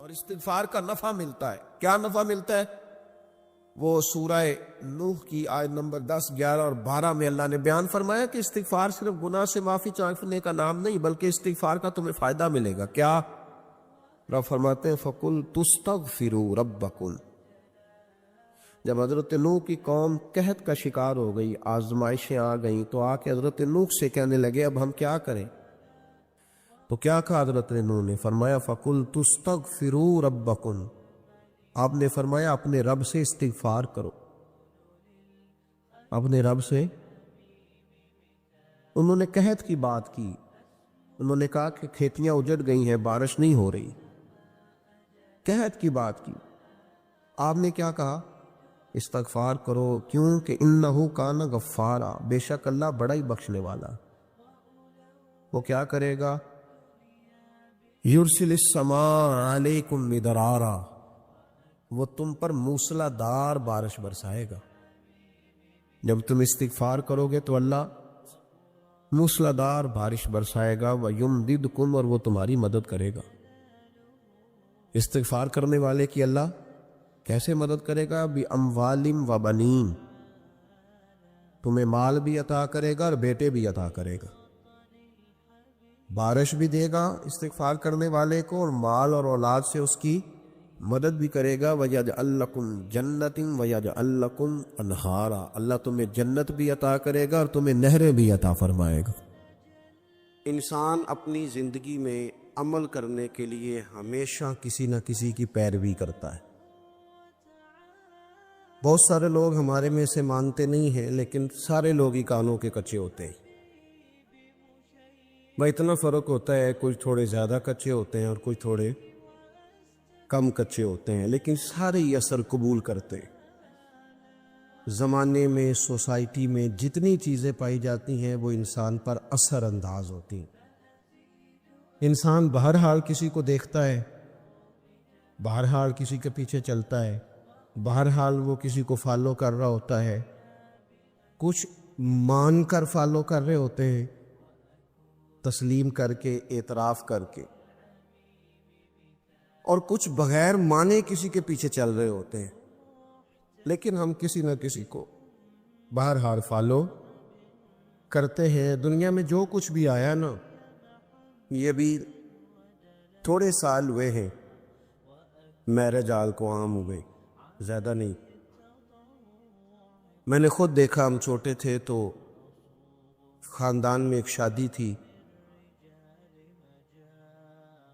اور استغفار کا نفع ملتا ہے. کیا نفع ملتا ہے؟ وہ سورہ نوح کی آیت نمبر 10، 11 اور 12 میں اللہ نے بیان فرمایا کہ استغفار صرف گناہ سے معافی چاہنے کا نام نہیں، بلکہ استغفار کا تمہیں فائدہ ملے گا. کیا؟ رب فرماتے ہیں فَقُلْتُ اسْتَغْفِرُوا رَبَّكُمْ. جب حضرت نوح کی قوم قحط کا شکار ہو گئی، آزمائشیں آ گئیں، تو آ کے حضرت نوح سے کہنے لگے اب ہم کیا کریں؟ تو کیا کہا حضرت نوح نے؟ فرمایا فَقُلْتُ اسْتَغْفِرُوا رَبَّكُمْ. آپ نے فرمایا اپنے رب سے استغفار کرو، اپنے رب سے. انہوں نے قحط کی بات کی، انہوں نے کہا کہ کھیتیاں اجڑ گئی ہیں، بارش نہیں ہو رہی، قحط کی بات کی. آپ نے کیا کہا؟ استغفار کرو. کیوں کہ انہو کان غفارا، بے شک اللہ بڑا ہی بخشنے والا. وہ کیا کرے گا؟ یرسل السماء علیکم مدرارا، وہ تم پر موسلا دار بارش برسائے گا. جب تم استغفار کرو گے تو اللہ موسلا دار بارش برسائے گا. وَيُمْدِدْكُمْ، اور وہ تمہاری مدد کرے گا. استغفار کرنے والے کی اللہ کیسے مدد کرے گا؟ بِأَمْوَالٍ وَبَنِينَ، تمہیں مال بھی عطا کرے گا اور بیٹے بھی عطا کرے گا. بارش بھی دے گا استغفار کرنے والے کو، اور مال اور اولاد سے اس کی مدد بھی کرے گا. وَيَجْعَلْ لَكُمْ جَنَّةٍ وَيَجْعَلْ لَكُمْ أَنْهَارًا، اللہ تمہیں جنت بھی عطا کرے گا اور تمہیں نہریں بھی عطا فرمائے گا. انسان اپنی زندگی میں عمل کرنے کے لیے ہمیشہ کسی نہ کسی کی پیروی کرتا ہے. بہت سارے لوگ ہمارے میں سے مانتے نہیں ہیں، لیکن سارے لوگ ہی کانوں کے کچے ہوتے ہیں. بھائی اتنا فرق ہوتا ہے، کچھ تھوڑے زیادہ کچے ہوتے ہیں اور کچھ تھوڑے کم کچے ہوتے ہیں، لیکن سارے ہی اثر قبول کرتے ہیں. زمانے میں، سوسائٹی میں جتنی چیزیں پائی جاتی ہیں وہ انسان پر اثر انداز ہوتی ہیں. انسان بہرحال کسی کو دیکھتا ہے، بہرحال کسی کے پیچھے چلتا ہے، بہرحال وہ کسی کو فالو کر رہا ہوتا ہے. کچھ مان کر فالو کر رہے ہوتے ہیں، تسلیم کر کے، اعتراف کر کے، اور کچھ بغیر مانے کسی کے پیچھے چل رہے ہوتے ہیں. لیکن ہم کسی نہ کسی کو بہرحال فالو کرتے ہیں. دنیا میں جو کچھ بھی آیا نا، یہ بھی تھوڑے سال ہوئے ہیں میرج آل کو عام ہوئے، زیادہ نہیں. میں نے خود دیکھا، ہم چھوٹے تھے تو خاندان میں ایک شادی تھی،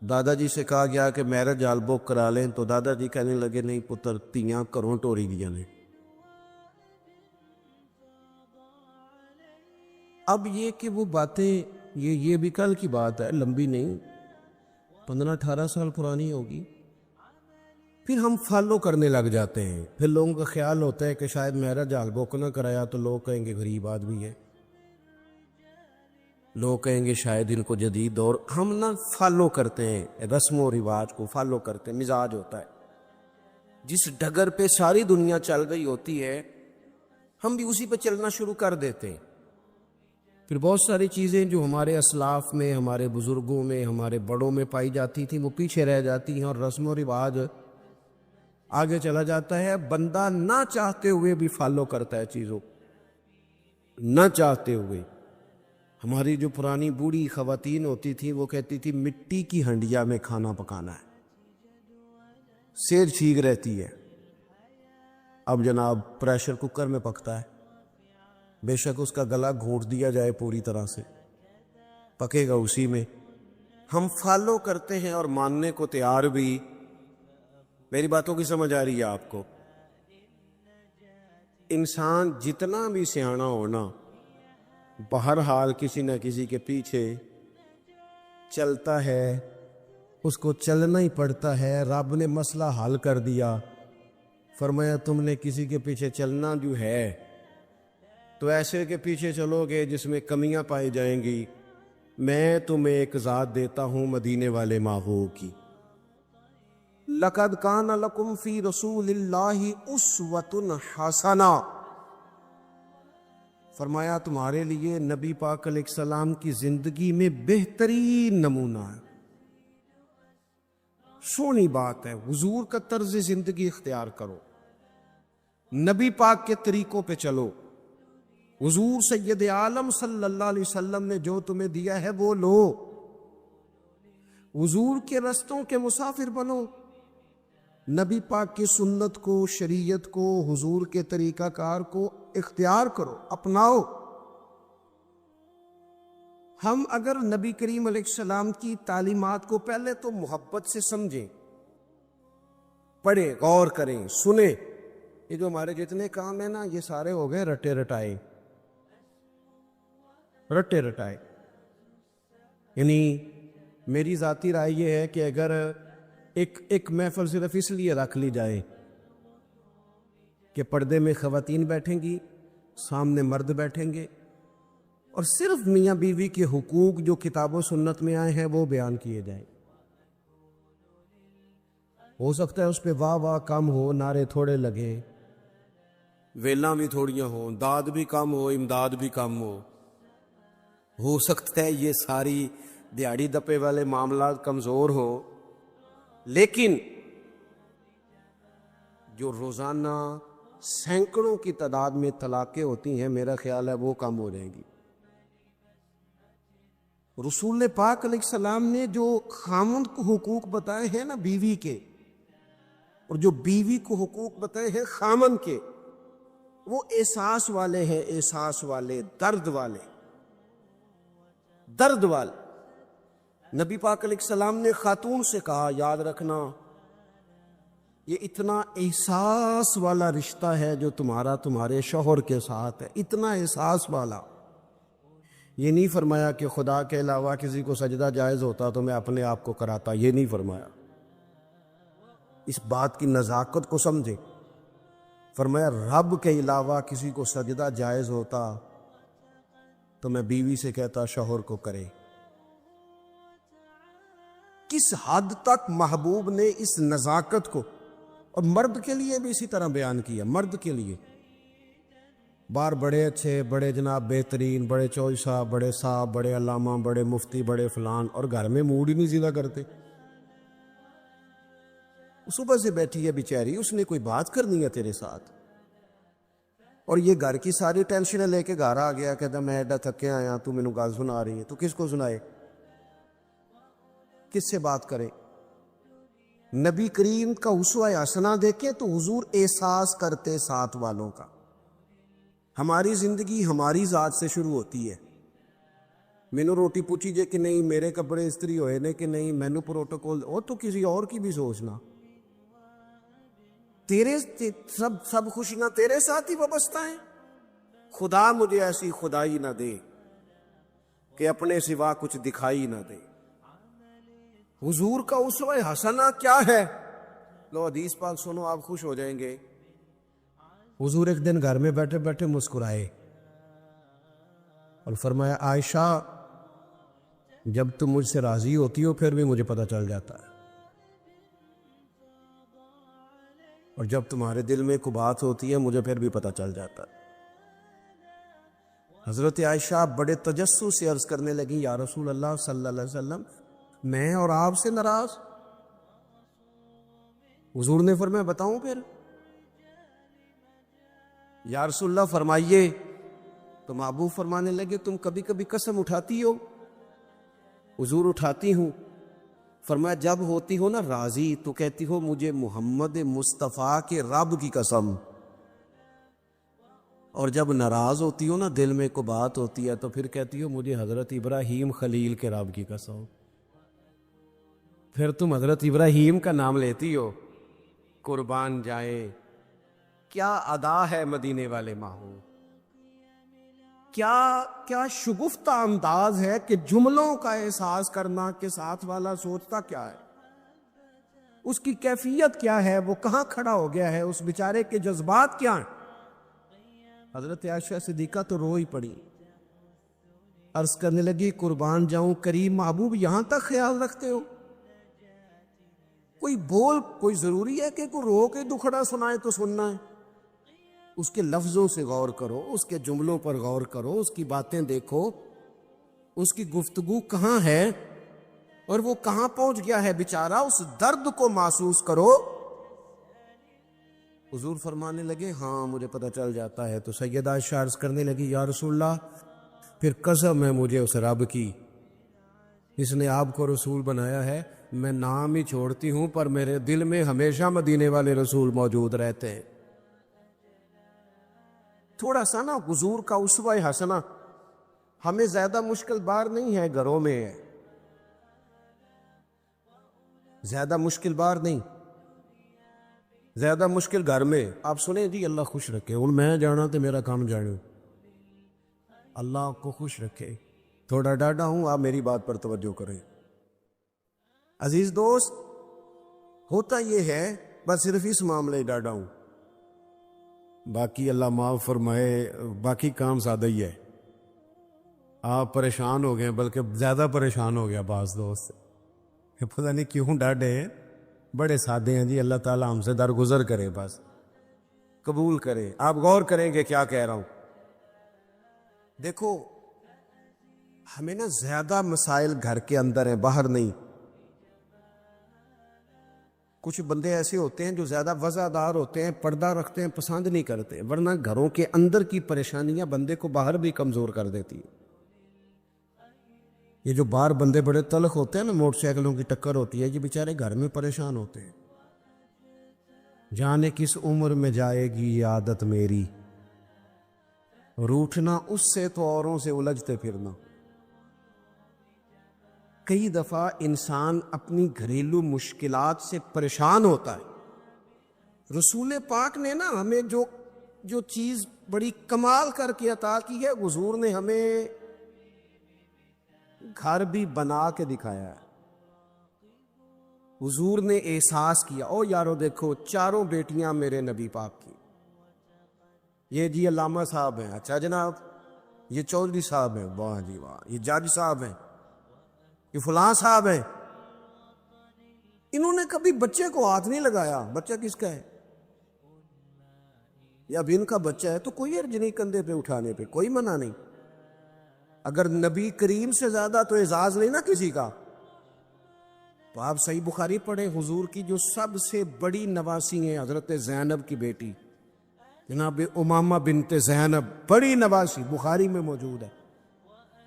دادا جی سے کہا گیا کہ میرج ہال بک کرا لیں، تو دادا جی کہنے لگے نہیں پتر، تیاں کروں ٹوری گیا نے. اب یہ کہ وہ باتیں، یہ بھی کل کی بات ہے، لمبی نہیں، 15-18 سال پرانی ہوگی. پھر ہم فالو کرنے لگ جاتے ہیں. پھر لوگوں کا خیال ہوتا ہے کہ شاید میرج ہال بک نہ کرایا تو لوگ کہیں گے غریب آدمی ہے، لوگ کہیں گے شاید ان کو جدید دور. ہم نہ فالو کرتے ہیں، رسم و رواج کو فالو کرتے ہیں. مزاج ہوتا ہے، جس ڈگر پہ ساری دنیا چل رہی ہوتی ہے ہم بھی اسی پہ چلنا شروع کر دیتے ہیں. پھر بہت ساری چیزیں جو ہمارے اسلاف میں، ہمارے بزرگوں میں، ہمارے بڑوں میں پائی جاتی تھیں وہ پیچھے رہ جاتی ہیں، اور رسم و رواج آگے چلا جاتا ہے. بندہ نہ چاہتے ہوئے بھی فالو کرتا ہے چیزوں، نہ چاہتے ہوئے. ہماری جو پرانی بوڑھی خواتین ہوتی تھیں وہ کہتی تھی مٹی کی ہنڈیا میں کھانا پکانا ہے، صحت ٹھیک رہتی ہے. اب جناب پریشر کوکر میں پکتا ہے، بے شک اس کا گلا گھونٹ دیا جائے پوری طرح سے، پکے گا اسی میں. ہم فالو کرتے ہیں اور ماننے کو تیار بھی. میری باتوں کی سمجھ آ رہی ہے آپ کو؟ انسان جتنا بھی سیاںا ہونا، بہرحال کسی نہ کسی کے پیچھے چلتا ہے، اس کو چلنا ہی پڑتا ہے. رب نے مسئلہ حل کر دیا، فرمایا تم نے کسی کے پیچھے چلنا جو ہے تو ایسے کے پیچھے چلو گے جس میں کمیاں پائی جائیں گی. میں تمہیں ایک ذات دیتا ہوں مدینے والے ماغو کی. لَقَدْ كَانَ لَكُمْ فِي رَسُولِ اللَّهِ أُسْوَةٌ حَسَنَةٌ، فرمایا تمہارے لیے نبی پاک علیہ السلام کی زندگی میں بہترین نمونہ ہے. سونی بات ہے، حضور کا طرز زندگی اختیار کرو، نبی پاک کے طریقوں پہ چلو، حضور سید عالم صلی اللہ علیہ وسلم نے جو تمہیں دیا ہے وہ لو، حضور کے رستوں کے مسافر بنو، نبی پاک کی سنت کو، شریعت کو، حضور کے طریقہ کار کو اختیار کرو، اپناؤ۔ ہم اگر نبی کریم علیہ السلام کی تعلیمات کو پہلے تو محبت سے سمجھیں، پڑھیں، غور کریں، سنیں، یہ جو ہمارے جتنے کام ہیں نا یہ سارے ہو گئے رٹے رٹائے، رٹے رٹائے۔ یعنی میری ذاتی رائے یہ ہے کہ اگر ایک محفل صرف اس لیے رکھ لی جائے کہ پردے میں خواتین بیٹھیں گی، سامنے مرد بیٹھیں گے، اور صرف میاں بیوی کے حقوق جو کتاب و سنت میں آئے ہیں وہ بیان کیے جائیں، ہو سکتا ہے اس پہ واہ واہ کم ہو، نعرے تھوڑے لگے، ویلاں بھی تھوڑیاں ہوں، داد بھی کم ہو، امداد بھی کم ہو سکتا ہے یہ ساری دیہڑی دپے والے معاملات کمزور ہو، لیکن جو روزانہ سینکڑوں کی تعداد میں طلاقیں ہوتی ہیں میرا خیال ہے وہ کم ہو جائیں گی۔ رسول پاک علیہ السلام نے جو خامند کو حقوق بتائے ہیں نا بیوی کے، اور جو بیوی کو حقوق بتائے ہیں خامند کے، وہ احساس والے ہیں، احساس والے، درد والے، درد والے۔ نبی پاک علیہ السلام نے خاتون سے کہا، یاد رکھنا یہ اتنا احساس والا رشتہ ہے جو تمہارے شوہر کے ساتھ ہے، اتنا احساس والا۔ یہ نہیں فرمایا کہ خدا کے علاوہ کسی کو سجدہ جائز ہوتا تو میں اپنے آپ کو کراتا، یہ نہیں فرمایا، اس بات کی نزاکت کو سمجھے۔ فرمایا رب کے علاوہ کسی کو سجدہ جائز ہوتا تو میں بیوی سے کہتا شوہر کو کرے۔ کس حد تک محبوب نے اس نزاکت کو، اور مرد کے لیے بھی اسی طرح بیان کیا، مرد کے لیے باہر بڑے اچھے، بڑے جناب بہترین، بڑے چوئی صاحب، بڑے صاحب، بڑے علامہ، بڑے مفتی، بڑے فلان، اور گھر میں موڈ ہی نہیں سیدھا کرتے۔ صبح سے بیٹھی ہے بیچاری، اس نے کوئی بات کرنی ہے تیرے ساتھ، اور یہ گھر کی ساری ٹینشنیں لے کے گھر آ گیا، کہتا میں ایڈا تھکے آیا، تو مینوں گل سنا رہی ہے، تو کس کو سنائے، کس سے بات کرے؟ نبی کریم کا اسوہ حسنہ دیکھیں تو حضور احساس کرتے ساتھ والوں کا۔ ہماری زندگی ہماری ذات سے شروع ہوتی ہے، مینوں روٹی پوچھی جے کہ نہیں، میرے کپڑے استری ہوئے نے کہ نہیں، مینوں پروٹوکول، اور تو کسی اور کی بھی سوچنا، تیرے سب خوشیاں تیرے ساتھ ہی وابستہ ہیں۔ خدا مجھے ایسی خدائی نہ دے کہ اپنے سوا کچھ دکھائی نہ دے۔ حضور کا اسوہ حسنہ کیا ہے؟ لو حدیث پاک سنو، آپ خوش ہو جائیں گے۔ حضور ایک دن گھر میں بیٹھے بیٹھے مسکرائے اور فرمایا عائشہ جب تم مجھ سے راضی ہوتی ہو پھر بھی مجھے پتہ چل جاتا ہے، اور جب تمہارے دل میں کوئی بات ہوتی ہے مجھے پھر بھی پتہ چل جاتا ہے۔ حضرت عائشہ بڑے تجسس سے عرض کرنے لگی، یا رسول اللہ صلی اللہ علیہ وسلم میں اور آپ سے ناراض؟ حضور نے فرمایا بتاؤں پھر؟ یا رسول اللہ فرمائیے۔ تو محبوب فرمانے لگے تم کبھی کبھی قسم اٹھاتی ہو؟ حضور اٹھاتی ہوں۔ فرمایا جب ہوتی ہو نا راضی تو کہتی ہو مجھے محمد مصطفیٰ کے رب کی قسم، اور جب ناراض ہوتی ہو نا دل میں کوئی بات ہوتی ہے تو پھر کہتی ہو مجھے حضرت ابراہیم خلیل کے رب کی قسم۔ پھر تم حضرت ابراہیم کا نام لیتی ہو، قربان جائے کیا ادا ہے مدینے والے ماہو، کیا شگفتہ انداز ہے کہ جملوں کا احساس کرنا کہ ساتھ والا سوچتا کیا ہے، اس کی کیفیت کیا ہے، وہ کہاں کھڑا ہو گیا ہے، اس بیچارے کے جذبات کیا ہیں۔ حضرت عائشہ صدیقہ تو رو ہی پڑی، عرض کرنے لگی قربان جاؤں کریم محبوب یہاں تک خیال رکھتے ہو؟ کوئی ضروری ہے کہ کوئی رو کے دکھڑا سنائے تو سننا ہے؟ اس کے لفظوں سے غور کرو، اس کے جملوں پر غور کرو، اس کی باتیں دیکھو، اس کی گفتگو کہاں ہے، اور وہ کہاں پہنچ گیا ہے بیچارہ، اس درد کو محسوس کرو۔ حضور فرمانے لگے ہاں مجھے پتہ چل جاتا ہے۔ تو سیدہ عائشہ عرض کرنے لگی یا رسول اللہ پھر قسم ہے مجھے اس رب کی جس نے آپ کو رسول بنایا ہے، میں نام ہی چھوڑتی ہوں پر میرے دل میں ہمیشہ مدینے والے رسول موجود رہتے ہیں۔ تھوڑا سا نا حضور کا اسوہ حسنہ ہمیں زیادہ مشکل بار نہیں ہے، گھروں میں ہے، زیادہ مشکل بار نہیں، زیادہ مشکل گھر میں۔ آپ سنیں جی اللہ خوش رکھے، اور میں جانا تو میرا کام جانو، اللہ آپ کو خوش رکھے۔ تھوڑا ڈاڈا ہوں، آپ میری بات پر توجہ کریں۔ عزیز دوست، ہوتا یہ ہے بس صرف اس معاملے ڈاڈا ہوں، باقی اللہ معاف فرمائے، باقی کام سادہ ہی ہے۔ آپ پریشان ہو گئے، بلکہ زیادہ پریشان ہو گیا بعض دوست، کہ پتہ نہیں کیوں ڈاڈے ہیں، بڑے سادے ہیں جی، اللہ تعالیٰ ہم سے درگزر کرے، بس قبول کرے۔ آپ غور کریں کہ کیا کہہ رہا ہوں۔ دیکھو ہمیں نا زیادہ مسائل گھر کے اندر ہیں، باہر نہیں۔ کچھ بندے ایسے ہوتے ہیں جو زیادہ وزادار ہوتے ہیں، پردہ رکھتے ہیں، پسند نہیں کرتے، ورنہ گھروں کے اندر کی پریشانیاں بندے کو باہر بھی کمزور کر دیتی ہیں۔ یہ جو باہر بندے بڑے تلخ ہوتے ہیں نا، موٹر سائیکلوں کی ٹکر ہوتی ہے، یہ بیچارے گھر میں پریشان ہوتے ہیں۔ جانے کس عمر میں جائے گی یہ عادت میری، روٹھنا اس سے تو اوروں سے الجھتے پھرنا۔ کئی دفعہ انسان اپنی گھریلو مشکلات سے پریشان ہوتا ہے۔ رسول پاک نے نا ہمیں جو چیز بڑی کمال کر کے عطا کی ہے، حضور نے ہمیں گھر بھی بنا کے دکھایا ہے۔ حضور نے احساس کیا، او یارو دیکھو چاروں بیٹیاں میرے نبی پاک کی، یہ جی علامہ صاحب ہیں، اچھا جناب، یہ چودھری صاحب ہیں، واہ جی واہ، یہ جج صاحب ہیں، یہ فلاں صاحب ہیں۔ انہوں نے کبھی بچے کو ہاتھ نہیں لگایا۔ بچہ کس کا ہے؟ یا اب ان کا بچہ ہے تو کوئی عرض نہیں کندھے پہ اٹھانے پہ، کوئی منع نہیں۔ اگر نبی کریم سے زیادہ تو اعزاز نہیں نا کسی کا، تو آپ صحیح بخاری پڑھیں، حضور کی جو سب سے بڑی نواسی ہیں حضرت زینب کی بیٹی جناب امامہ بنت زینب، بڑی نواسی، بخاری میں موجود ہے۔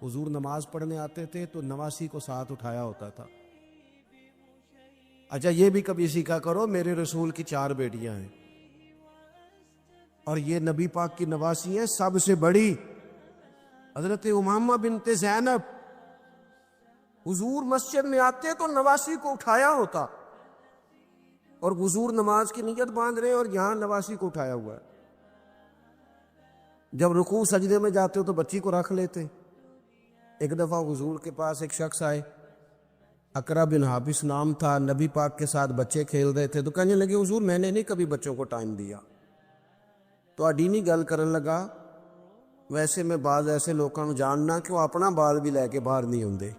حضور نماز پڑھنے آتے تھے تو نواسی کو ساتھ اٹھایا ہوتا تھا۔ اچھا یہ بھی کبھی سیکھا کرو، میرے رسول کی 4 بیٹیاں ہیں اور یہ نبی پاک کی نواسی ہیں، سب سے بڑی حضرت امامہ بنت زینب۔ حضور مسجد میں آتے تو نواسی کو اٹھایا ہوتا، اور حضور نماز کی نیت باندھ رہے اور یہاں نواسی کو اٹھایا ہوا ہے۔ جب رکوع سجدے میں جاتے ہو تو بچی کو رکھ لیتے۔ ایک دفعہ حضور کے پاس ایک شخص آئے، اقرا بن حابس نام تھا، نبی پاک کے ساتھ بچے کھیل رہے تھے، تو کہنے لگے حضور میں نے نہیں کبھی بچوں کو ٹائم دیا۔ تو اڈینی گل کرن لگا، ویسے میں بعض ایسے لوگوں کو جاننا کہ وہ اپنا بال بھی لے کے باہر نہیں ہوندے،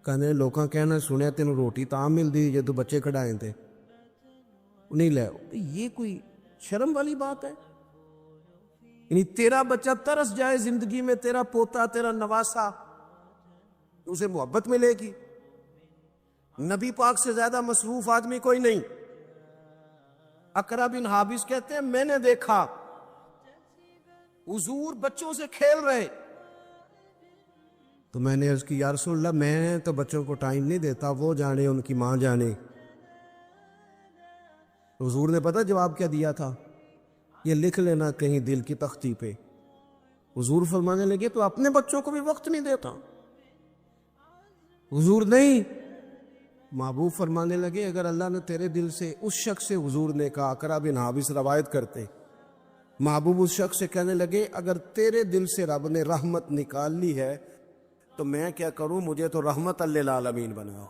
کہنے لوگاں کہنا سنیا تینوں روٹی تاں مل دی جے تو بچے کھڑائیں تھے نہیں لے۔ یہ کوئی شرم والی بات ہے؟ یعنی تیرا بچہ ترس جائے زندگی میں، تیرا پوتا، تیرا نواسا، اسے محبت ملے گی؟ نبی پاک سے زیادہ مصروف آدمی کوئی نہیں۔ اقرا بن حابس کہتے ہیں میں نے دیکھا حضور بچوں سے کھیل رہے، تو میں نے عرض کی یا رسول اللہ میں تو بچوں کو ٹائم نہیں دیتا، وہ جانے ان کی ماں جانے۔ حضور نے پتہ جواب کیا دیا تھا؟ یہ لکھ لینا کہیں دل کی تختی پہ۔ حضور فرمانے لگے تو اپنے بچوں کو بھی وقت نہیں دیتا؟ حضور نہیں، محبوب فرمانے لگے اگر اللہ نے تیرے دل سے، اس شخص سے حضور نے کہا، اقرا بن حابس روایت کرتے، محبوب اس شخص سے کہنے لگے اگر تیرے دل سے رب نے رحمت نکال لی ہے تو میں کیا کروں، مجھے تو رحمت للعالمین بناؤ۔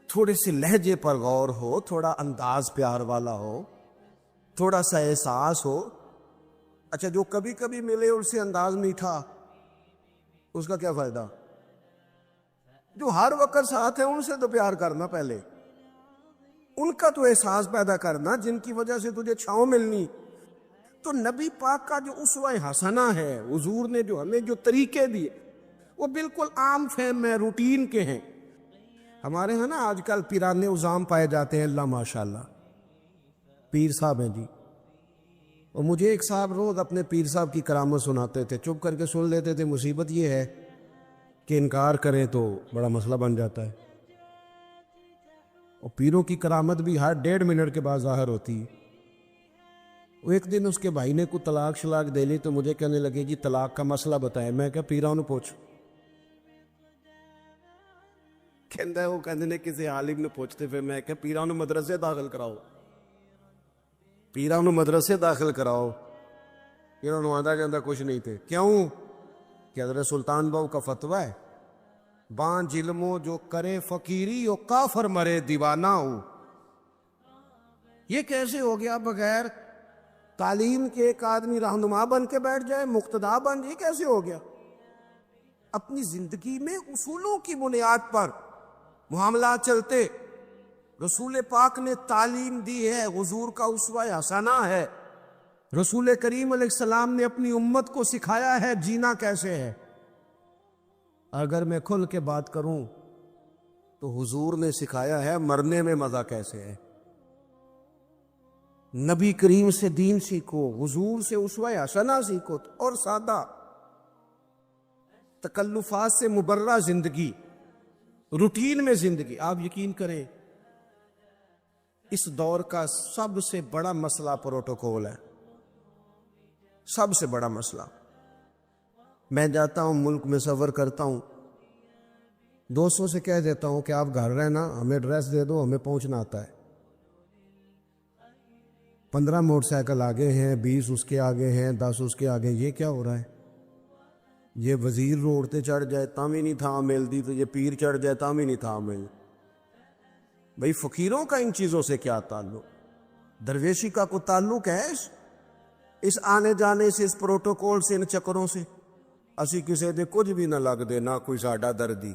تھوڑے سے لہجے پر غور ہو، تھوڑا انداز پیار والا ہو، تھوڑا سا احساس ہو۔ اچھا جو کبھی کبھی ملے اور سے انداز میٹھا، اس کا کیا فائدہ؟ جو ہر وقت ساتھ ہیں ان سے تو پیار کرنا، پہلے ان کا تو احساس پیدا کرنا جن کی وجہ سے تجھے چھاؤں ملنی۔ تو نبی پاک کا جو اسوہ حسنہ ہے، حضور نے جو ہمیں جو طریقے دیے، وہ بالکل عام فہم میں روٹین کے ہیں. ہمارے ہاں نا آج کل پیرانے عظام پائے جاتے ہیں، اللہ ماشاء اللہ پیر صاحب ہیں جی. اور مجھے ایک صاحب روز اپنے پیر صاحب کی کرامت سناتے تھے، چپ کر کے سن لیتے تھے. مصیبت یہ ہے کہ انکار کریں تو بڑا مسئلہ بن جاتا ہے. اور پیروں کی کرامت بھی ہر 1.5 منٹ کے بعد ظاہر ہوتی ہے. وہ ایک دن اس کے بھائی نے کو طلاق شلاق دے لی تو مجھے کہنے لگے جی طلاق کا مسئلہ بتائیں. میں کہا پیراں نو پوچھ. کہندا ہے وہ کہندے نے کسی عالم نے پوچھتے. پھر میں کہا پیراں نو مدرسے داخل کراؤ، پیراں نو مدرسے داخل کراؤ. انہوں نے آدھا جاندہ کچھ نہیں تھے. کیوں کہ حضرت سلطان باؤ کا فتویٰ ہے بان ظلموں جو کرے فقیری او کافر مرے دیوانہ ہو. یہ کیسے ہو گیا بغیر تعلیم کے ایک آدمی رہنما بن کے بیٹھ جائے، مقتدا بن جائے؟ کیسے ہو گیا؟ اپنی زندگی میں اصولوں کی بنیاد پر معاملات چلتے. رسول پاک نے تعلیم دی ہے، حضور کا اسوہ حسنہ ہے. رسول کریم علیہ السلام نے اپنی امت کو سکھایا ہے جینا کیسے ہے. اگر میں کھل کے بات کروں تو حضور نے سکھایا ہے مرنے میں مزہ کیسے ہے. نبی کریم سے دین سیکھو، حضور سے اسوہ حسنہ سیکھو، اور سادہ تکلفات سے مبرہ زندگی، روٹین میں زندگی. آپ یقین کریں اس دور کا سب سے بڑا مسئلہ پروٹوکول ہے، سب سے بڑا مسئلہ. میں جاتا ہوں ملک میں سفر کرتا ہوں، دوستوں سے کہہ دیتا ہوں کہ آپ گھر رہنا، ہمیں ایڈریس دے دو، ہمیں پہنچنا آتا ہے. 15 موٹر سائیکل آگے ہیں، 20 اس کے آگے ہیں، 10 اس کے آگے. یہ کیا ہو رہا ہے؟ یہ وزیر روڈ تے چڑھ جائے تاں بھی نہیں تھا ملتی، تو یہ پیر چڑھ جائے تاں بھی نہیں تھا مل. بھئی فقیروں کا ان چیزوں سے کیا تعلق؟ درویشی کا کوئی تعلق ہے اس آنے جانے سے، اس پروٹوکول سے، ان چکروں سے؟ اسی کسی دے کچھ بھی نہ لگ دے، نہ کوئی ساڈا دردی.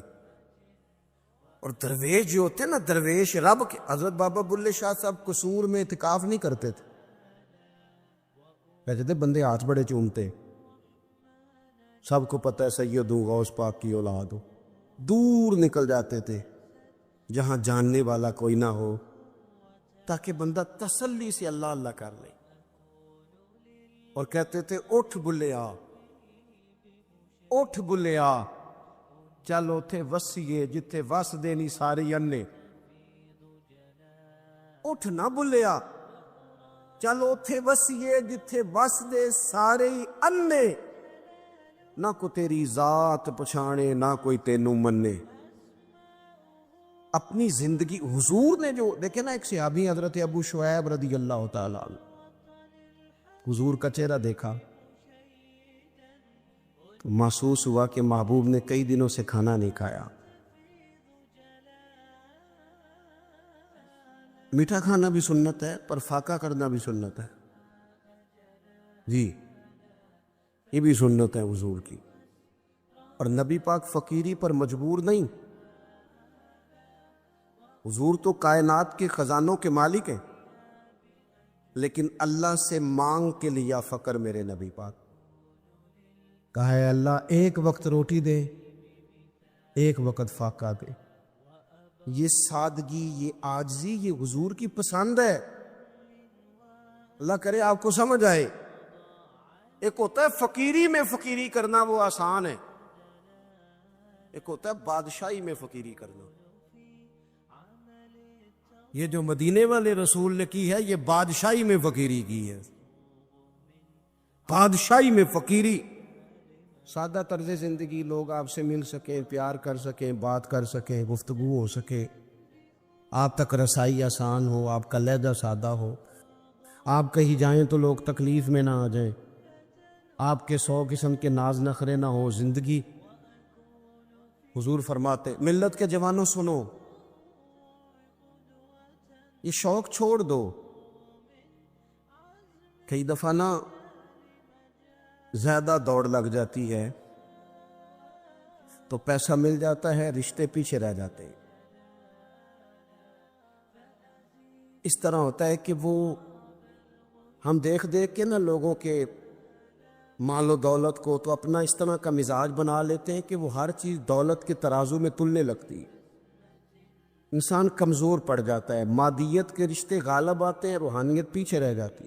اور درویش جو ہوتے ہیں نا، درویش رب کے، حضرت بابا بلے شاہ صاحب قصور میں اعتکاف نہیں کرتے تھے. کہتے تھے بندے ہاتھ بڑے چومتے، سب کو پتہ ہے سید ہوں، غوث پاک کی اولاد ہوں. دور نکل جاتے تھے جہاں جاننے والا کوئی نہ ہو، تاکہ بندہ تسلی سے اللہ اللہ کر لے. اور کہتے تھے اٹھ بلیا، اٹھ بلیا، چل اوتھے وسیے جتھے وس دے نہیں سارے انے. اٹھ نہ بلیا، چل اوتھے وسیے جتھے وس دے سارے انے. نہ کو تیری ذات پچھانے، نہ کوئی تینوں منے. اپنی زندگی حضور نے جو دیکھے نا، ایک صحابی حضرت ابو شعیب رضی اللہ تعالیٰ عنہ، حضور کا چہرہ دیکھا تو محسوس ہوا کہ محبوب نے کئی دنوں سے کھانا نہیں کھایا. میٹھا کھانا بھی سنت ہے، پر فاقہ کرنا بھی سنت ہے جی، یہ بھی سنت ہے حضور کی. اور نبی پاک فقیری پر مجبور نہیں. حضور تو کائنات کے خزانوں کے مالک ہیں، لیکن اللہ سے مانگ کے لیا فقر میرے نبی پاک. کہا ہے اللہ ایک وقت روٹی دے، ایک وقت فاقہ دے. یہ سادگی، یہ عاجزی، یہ حضور کی پسند ہے. اللہ کرے آپ کو سمجھ آئے. ایک ہوتا ہے فقیری میں فقیری کرنا، وہ آسان ہے. ایک ہوتا ہے بادشاہی میں فقیری کرنا. یہ جو مدینے والے رسول نے کی ہے، یہ بادشاہی میں فقیری کی ہے. بادشاہی میں فقیری. سادہ طرز زندگی، لوگ آپ سے مل سکیں، پیار کر سکیں، بات کر سکیں، گفتگو ہو سکے، آپ تک رسائی آسان ہو، آپ کا لہجہ سادہ ہو، آپ کہیں جائیں تو لوگ تکلیف میں نہ آ جائیں، آپ کے 100 قسم کے ناز نخرے نہ ہو زندگی. حضور فرماتے ملت کے جوانوں سنو، یہ شوق چھوڑ دو. کئی دفعہ نا زیادہ دوڑ لگ جاتی ہے تو پیسہ مل جاتا ہے، رشتے پیچھے رہ جاتے ہیں. اس طرح ہوتا ہے کہ وہ ہم دیکھ دیکھ کے نا لوگوں کے مال و دولت کو تو اپنا اس طرح کا مزاج بنا لیتے ہیں کہ وہ ہر چیز دولت کے ترازو میں تلنے لگتی ہے، انسان کمزور پڑ جاتا ہے، مادیت کے رشتے غالب آتے ہیں، روحانیت پیچھے رہ جاتی۔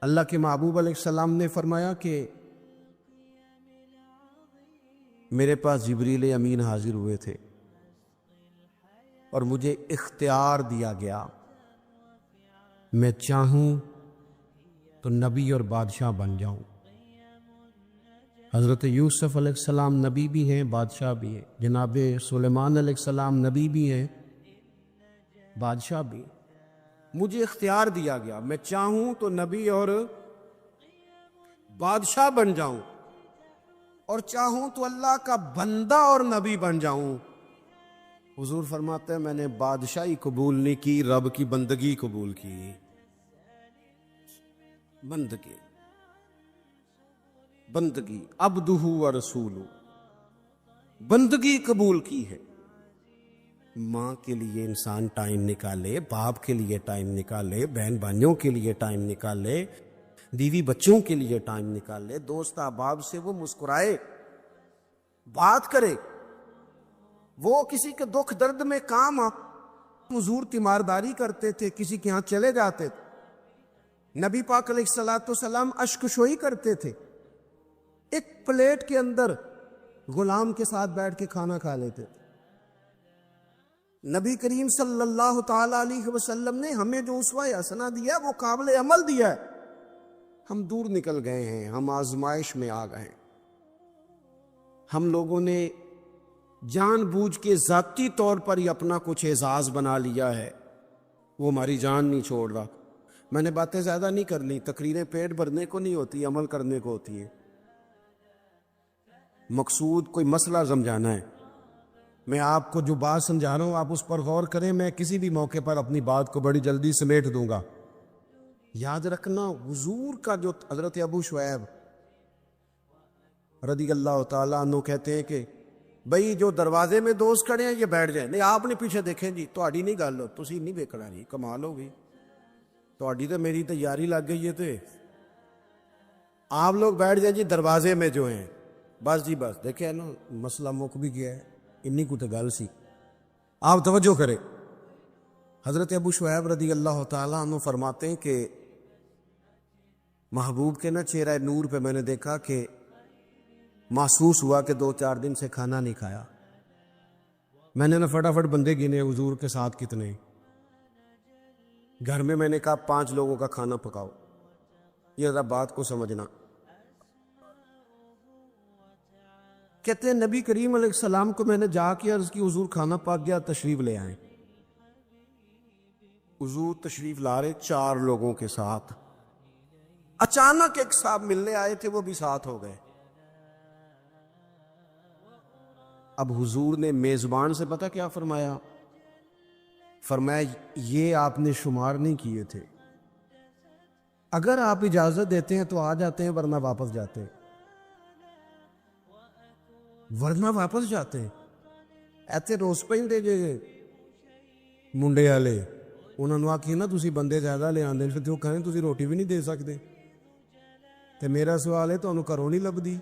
اللہ کے محبوب علیہ السلام نے فرمایا کہ میرے پاس جبریل امین حاضر ہوئے تھے اور مجھے اختیار دیا گیا، میں چاہوں تو نبی اور بادشاہ بن جاؤں۔ حضرت یوسف علیہ السلام نبی بھی ہیں، بادشاہ بھی ہیں، جناب سلیمان علیہ السلام نبی بھی ہیں، بادشاہ بھی ہیں۔ مجھے اختیار دیا گیا، میں چاہوں تو نبی اور بادشاہ بن جاؤں، اور چاہوں تو اللہ کا بندہ اور نبی بن جاؤں۔ حضور فرماتے ہیں میں نے بادشاہی قبول نہیں کی، رب کی بندگی قبول کی۔ بندگی عبدہ و رسولہ، بندگی قبول کی ہے۔ ماں کے لیے انسان ٹائم نکالے، باپ کے لیے ٹائم نکالے، بہن بھائیوں کے لیے ٹائم نکالے، بیوی بچوں کے لیے ٹائم نکالے، دوست احباب سے وہ مسکرائے، بات کرے، وہ کسی کے دکھ درد میں کام آ۔ حضور تیمارداری کرتے تھے، کسی کے ہاں چلے جاتے تھے، نبی پاک علیہ الصلوۃ والسلام اشک شوئی کرتے تھے، ایک پلیٹ کے اندر غلام کے ساتھ بیٹھ کے کھانا کھا لیتے تھے۔ نبی کریم صلی اللہ تعالی علیہ وسلم نے ہمیں جو اسوہ حسنہ دیا وہ قابل عمل دیا ہے، ہم دور نکل گئے ہیں، ہم آزمائش میں آ گئے ہیں۔ ہم لوگوں نے جان بوجھ کے ذاتی طور پر ہی اپنا کچھ اعزاز بنا لیا ہے، وہ ہماری جان نہیں چھوڑ رہا۔ میں نے باتیں زیادہ نہیں کرنی، تقریریں پیٹ بھرنے کو نہیں ہوتی، عمل کرنے کو ہوتی ہے۔ مقصود کوئی مسئلہ سمجھانا ہے، میں آپ کو جو بات سمجھا رہا ہوں آپ اس پر غور کریں، میں کسی بھی موقع پر اپنی بات کو بڑی جلدی سمیٹ دوں گا۔ یاد رکھنا حضور کا جو حضرت ابو شعیب رضی اللہ تعالیٰ عنہ کہتے ہیں کہ بھئی جو دروازے میں دوست کھڑے ہیں یہ بیٹھ جائیں، نہیں آپ نے پیچھے دیکھیں جی تہاڈی نہیں گل، تسی نہیں ویکھنا جی، کمال ہو گئی، تہاڈی تو میری تیاری لگ گئی ہے، تو آپ لوگ بیٹھ جائیں جی دروازے میں جو ہیں، بس جی بس دیکھیں نا مسئلہ مک بھی گیا ہے، انی کو تو گل سی۔ آپ توجہ کریں، حضرت ابو شعیب رضی اللہ تعالیٰ عنہ فرماتے ہیں کہ محبوب کے نا چہرہ نور پہ میں نے دیکھا کہ محسوس ہوا کہ 2-4 دن سے کھانا نہیں کھایا۔ میں نے نا فٹافٹ بندے گنے حضور کے ساتھ کتنے، گھر میں نے کہا 5 لوگوں کا کھانا پکاؤ۔ یہ ذرا بات کو سمجھنا، کہتے ہیں نبی کریم علیہ السلام کو میں نے جا کے عرض کی حضور کھانا پک گیا، تشریف لے آئیں۔ حضور تشریف لا رہے 4 لوگوں کے ساتھ، اچانک ایک صاحب ملنے آئے تھے وہ بھی ساتھ ہو گئے۔ اب حضور نے میزبان سے پتہ کیا فرمایا؟ فرمایا یہ آپ نے شمار نہیں کیے تھے، اگر آپ اجازت دیتے ہیں تو آ جاتے ہیں، ورنہ واپس جاتے ہیں، ورنہ واپس جاتے ہیں۔ ایتھے روس پہندے جے منڈے والے، انہوں نے آخی نا تسی بندے زیادہ لے آندے، پھر تو کہیں تسی روٹی بھی نہیں دے سکتے، تے میرا سوال ہے تمہیں گھروں نہیں لبدی،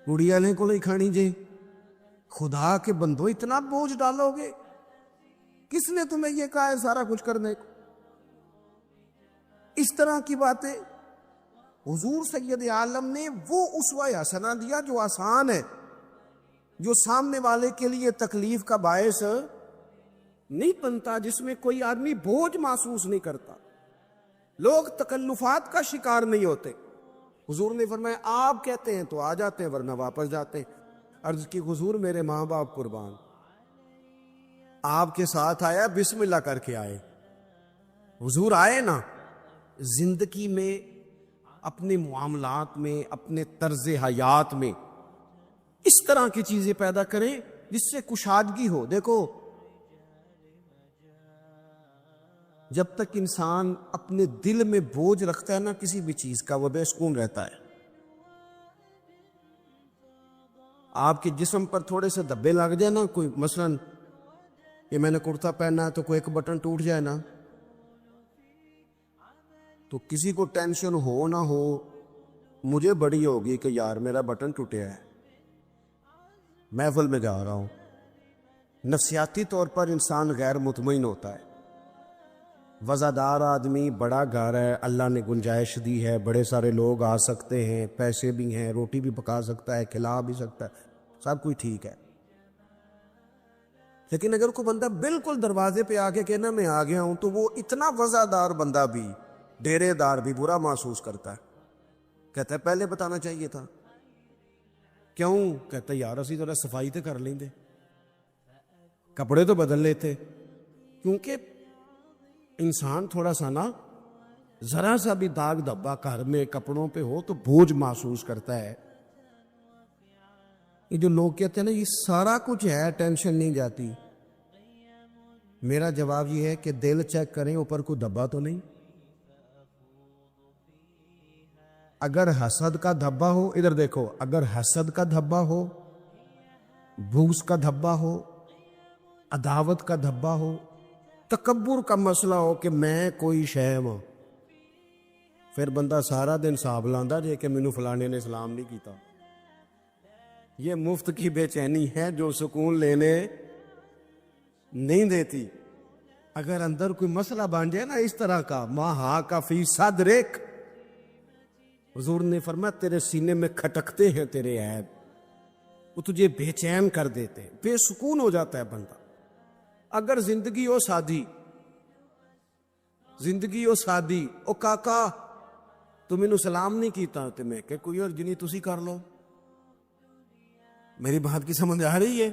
کڑی والے کو ہی کھانی جے؟ خدا کے بندو اتنا بوجھ ڈالو گے؟ کس نے تمہیں یہ کہا ہے سارا کچھ کرنے کو؟ اس طرح کی باتیں حضور سید عالم نے وہ اسوہ حسنہ دیا جو آسان ہے، جو سامنے والے کے لیے تکلیف کا باعث نہیں بنتا، جس میں کوئی آدمی بوجھ محسوس نہیں کرتا، لوگ تکلفات کا شکار نہیں ہوتے۔ حضور نے فرمایا آپ کہتے ہیں تو آ جاتے ہیں، ورنہ واپس جاتے ہیں۔ عرض کی حضور میرے ماں باپ قربان، آپ کے ساتھ آیا بسم اللہ کر کے آئے، حضور آئے نا، زندگی میں اپنے معاملات میں اپنے طرز حیات میں اس طرح کی چیزیں پیدا کریں جس سے کشادگی ہو۔ دیکھو جب تک انسان اپنے دل میں بوجھ رکھتا ہے نا کسی بھی چیز کا، وہ بے سکون رہتا ہے۔ آپ کے جسم پر تھوڑے سے دھبے لگ جائے نا، کوئی مثلا یہ میں نے کرتا پہنا ہے تو کوئی ایک بٹن ٹوٹ جائے نا، تو کسی کو ٹینشن ہو نہ ہو، مجھے بڑی ہوگی کہ یار میرا بٹن ٹوٹیا ہے، محفل میں جا رہا ہوں۔ نفسیاتی طور پر انسان غیر مطمئن ہوتا ہے۔ وزادار آدمی، بڑا گھر ہے، اللہ نے گنجائش دی ہے، بڑے سارے لوگ آ سکتے ہیں، پیسے بھی ہیں، روٹی بھی پکا سکتا ہے، کھلا بھی سکتا ہے، سب کچھ ٹھیک ہے۔ لیکن اگر کوئی بندہ بالکل دروازے پہ آ کے کہنا میں آ گیا ہوں، تو وہ اتنا وزادار بندہ بھی، ڈیرے دار بھی برا محسوس کرتا ہے، کہتا ہے پہلے بتانا چاہیے تھا۔ کیوں؟ کہتا ہے یار اسی ذرا صفائی تو کر لیں دے، کپڑے تو بدل لیتے۔ کیونکہ انسان تھوڑا سا نا، ذرا سا بھی داغ دھبا گھر میں کپڑوں پہ ہو تو بوجھ محسوس کرتا ہے۔ یہ جو لوگ کہتے ہیں نا یہ سارا کچھ ہے، ٹینشن نہیں جاتی، میرا جواب یہ ہے کہ دل چیک کریں اوپر کوئی دھبا تو نہیں۔ اگر حسد کا دھبا ہو، ادھر دیکھو، اگر حسد کا دھبا ہو، بغض کا دھبا ہو، عداوت کا دھبا ہو، تکبر کا مسئلہ ہو کہ میں کوئی شے ہوں، پھر بندہ سارا دن حساب لاندا جے کہ مینوں فلانے نے سلام نہیں کیتا۔ یہ مفت کی بے چینی ہے جو سکون لینے نہیں دیتی۔ اگر اندر کوئی مسئلہ بن جائے نا اس طرح کا، ماں ہا کا فی صدرک، حضور نے فرمایا تیرے سینے میں کھٹکتے ہیں تیرے عیب، وہ تجھے بے چین کر دیتے ہیں، بے سکون ہو جاتا ہے بندہ۔ اگر زندگی ہو سادی، زندگی ہو سادی، او کاکا تو مینوں سلام نہیں کیتا، تے میں کہ کوئی اور جنی تسی کر لو۔ میری بات کی سمجھ آ رہی ہے؟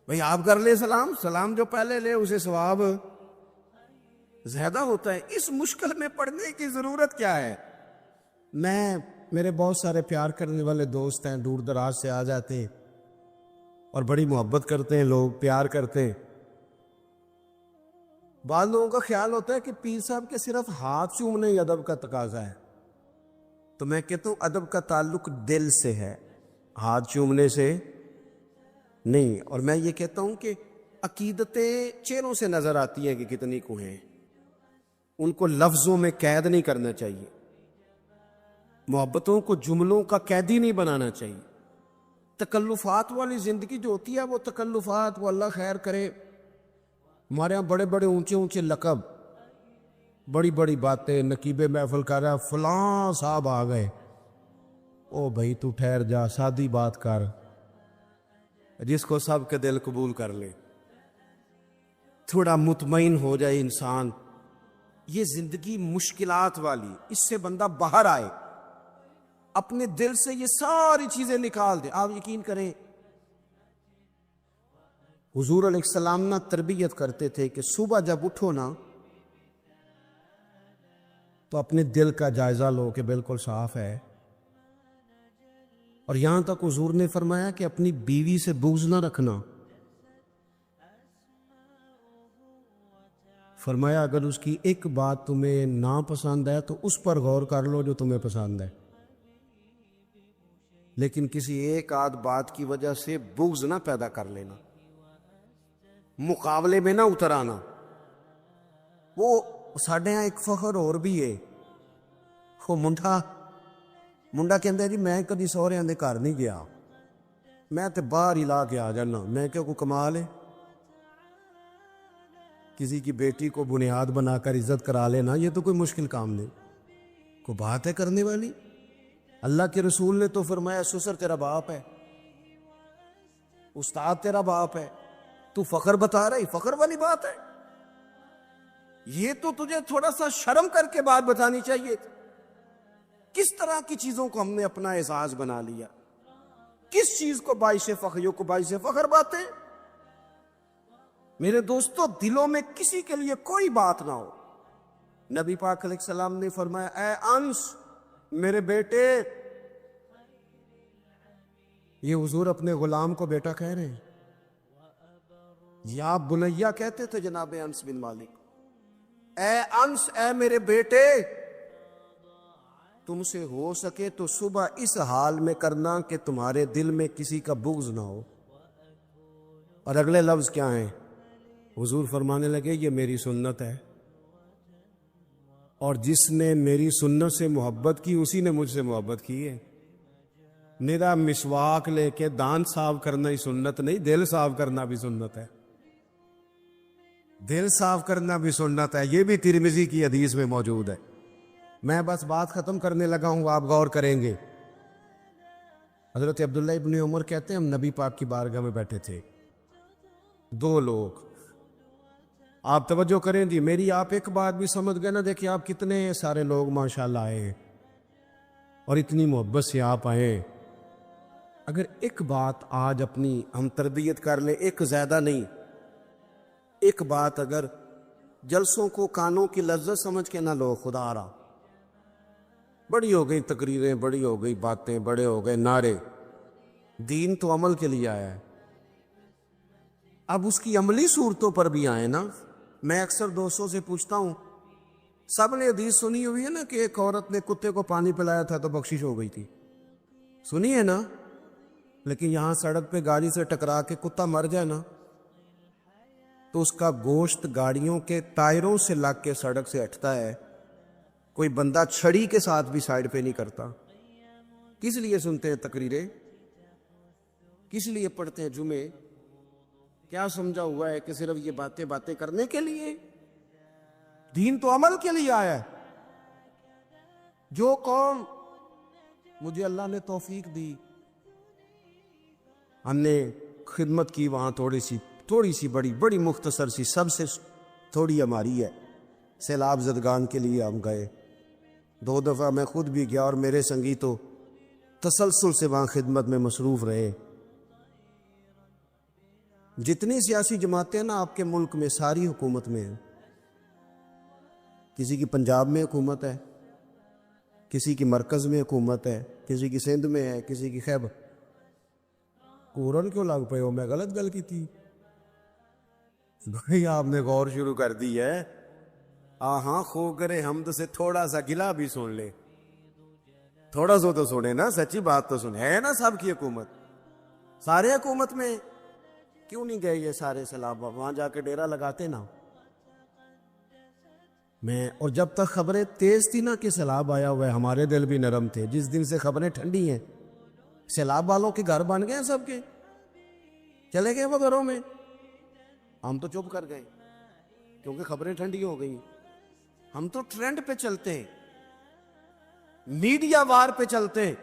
بھئی آپ کر لے سلام، سلام جو پہلے لے اسے ثواب زیادہ ہوتا ہے۔ اس مشکل میں پڑنے کی ضرورت کیا ہے؟ میرے بہت سارے پیار کرنے والے دوست ہیں، دور دراز سے آ جاتے ہیں اور بڑی محبت کرتے ہیں، لوگ پیار کرتے ہیں۔ بعض لوگوں کا خیال ہوتا ہے کہ پیر صاحب کے صرف ہاتھ چومنے ہی ادب کا تقاضا ہے، تو میں کہتا ہوں ادب کا تعلق دل سے ہے، ہاتھ چومنے سے نہیں۔ اور میں یہ کہتا ہوں کہ عقیدتیں چہروں سے نظر آتی ہیں کہ کتنی کو ہیں، ان کو لفظوں میں قید نہیں کرنا چاہیے، محبتوں کو جملوں کا قیدی نہیں بنانا چاہیے۔ تکلفات والی زندگی جو ہوتی ہے وہ تکلفات، وہ اللہ خیر کرے، ہمارے یہاں بڑے بڑے اونچے اونچے لقب، بڑی بڑی باتیں، نقیب محفل کر رہا فلاں صاحب آ گئے، او بھائی تو ٹھہر جا، سادی بات کر، جس کو سب کے دل قبول کر لے، تھوڑا مطمئن ہو جائے انسان۔ یہ زندگی مشکلات والی، اس سے بندہ باہر آئے، اپنے دل سے یہ ساری چیزیں نکال دے۔ آپ یقین کریں حضور علیہ السلام نا تربیت کرتے تھے کہ صبح جب اٹھو نا تو اپنے دل کا جائزہ لو کہ بالکل صاف ہے، اور یہاں تک حضور نے فرمایا کہ اپنی بیوی سے بغض نہ رکھنا، فرمایا اگر اس کی ایک بات تمہیں نا پسند ہے تو اس پر غور کر لو جو تمہیں پسند ہے، لیکن کسی ایک آدھ بات کی وجہ سے بغض نہ پیدا کر لینا، مقابلے میں نہ اتر آنا۔ وہ ساڈے یہاں ایک فخر اور بھی ہے، وہ منڈا کہندا ہے جی میں کدی سہریاں دے گھر نہیں گیا، میں تے باہر ہی لا کے آ جانا۔ میں کیا کوئی کمال ہے؟ کسی کی بیٹی کو بنیاد بنا کر عزت کرا لینا یہ تو کوئی مشکل کام نہیں، کوئی بات ہے کرنے والی؟ اللہ کے رسول نے تو فرمایا سسر تیرا باپ ہے، استاد تیرا باپ ہے، تو فخر بتا رہی، فخر والی بات ہے؟ یہ تو تجھے تھوڑا سا شرم کر کے بات بتانی چاہیے۔ کس طرح کی چیزوں کو ہم نے اپنا اعزاز بنا لیا، کس چیز کو باعث فخر، کو باعث فخر باتیں؟ میرے دوستو دلوں میں کسی کے لیے کوئی بات نہ ہو۔ نبی پاک علیہ السلام نے فرمایا اے انس میرے بیٹے، یہ حضور اپنے غلام کو بیٹا کہہ رہے ہیں، یا بنیا کہتے تھے جناب انس بن مالک، اے انس اے میرے بیٹے، تم سے ہو سکے تو صبح اس حال میں کرنا کہ تمہارے دل میں کسی کا بغض نہ ہو۔ اور اگلے لفظ کیا ہیں؟ حضور فرمانے لگے یہ میری سنت ہے، اور جس نے میری سنت سے محبت کی اسی نے مجھ سے محبت کی ہے. میرا مسواک لے کے دانت صاف کرنا ہی سنت نہیں، دل صاف کرنا بھی سنت ہے. دل صاف کرنا بھی سنت ہے، یہ بھی ترمذی کی حدیث میں موجود ہے. میں بس بات ختم کرنے لگا ہوں، آپ غور کریں گے. حضرت عبداللہ ابن عمر کہتے ہیں ہم نبی پاک کی بارگاہ میں بیٹھے تھے، دو لوگ. آپ توجہ کریں جی، میری آپ ایک بات بھی سمجھ گئے نا. دیکھیں آپ کتنے سارے لوگ ماشاءاللہ آئے اور اتنی محبت سے آپ آئے. اگر ایک بات آج اپنی ہم تربیت کر لیں، ایک زیادہ نہیں، ایک بات اگر جلسوں کو کانوں کی لذت سمجھ کے نہ لو، خدا رہا بڑی ہو گئی تقریریں، بڑی ہو گئی باتیں، بڑے ہو گئے نعرے. دین تو عمل کے لیے آیا ہے. اب اس کی عملی صورتوں پر بھی آئے نا. میں اکثر دوستوں سے پوچھتا ہوں، سب نے حدیث سنی ہوئی ہے نا کہ ایک عورت نے کتے کو پانی پلایا تھا تو بخشش ہو گئی تھی، سنی ہے نا. لیکن یہاں سڑک پہ گاڑی سے ٹکرا کے کتا مر جائے نا تو اس کا گوشت گاڑیوں کے ٹائروں سے لگ کے سڑک سے ہٹتا ہے. کوئی بندہ چھڑی کے ساتھ بھی سائڈ پہ نہیں کرتا. کس لیے سنتے ہیں تقریریں؟ کس لیے پڑھتے ہیں جمعے؟ کیا سمجھا ہوا ہے کہ صرف یہ باتیں کرنے کے لیے؟ دین تو عمل کے لیے آیا ہے. جو قوم مجھے اللہ نے توفیق دی، ہم نے خدمت کی وہاں تھوڑی سی بڑی مختصر سی، سب سے تھوڑی ہماری ہے. سیلاب زدگان کے لیے ہم گئے 2 دفعہ، میں خود بھی گیا اور میرے سنگی تو تسلسل سے وہاں خدمت میں مصروف رہے. جتنی سیاسی جماعتیں نا آپ کے ملک میں ساری حکومت میں ہیں. کسی کی پنجاب میں حکومت ہے، کسی کی مرکز میں حکومت ہے، کسی کی سندھ میں ہے، کسی کی خیبر. کورن کیوں لگ پئے ہو؟ میں غلط گل کی تھی بھائی؟ آپ نے غور شروع کر دی ہے. ہاں خو کرے حمد سے تھوڑا سا گلا بھی سن لے، تھوڑا سا تو سنے نا، سچی بات تو سنے. ہے نا سب کی حکومت، سارے حکومت میں. کیوں نہیں گئے یہ سارے سیلاب؟ وہاں جا کے ڈیرا لگاتے نا. اور جب تک خبریں تیز تھی نا کہ سیلاب آیا ہوا ہے، ہمارے دل بھی نرم تھے. جس دن سے خبریں ٹھنڈی ہیں، سیلاب والوں کے گھر بن گئے ہیں، سب کے چلے گئے وہ گھروں میں. ہم تو چپ کر گئے کیونکہ خبریں ٹھنڈی ہو گئی. ہم تو ٹرینڈ پہ چلتے ہیں، میڈیا وار پہ چلتے ہیں.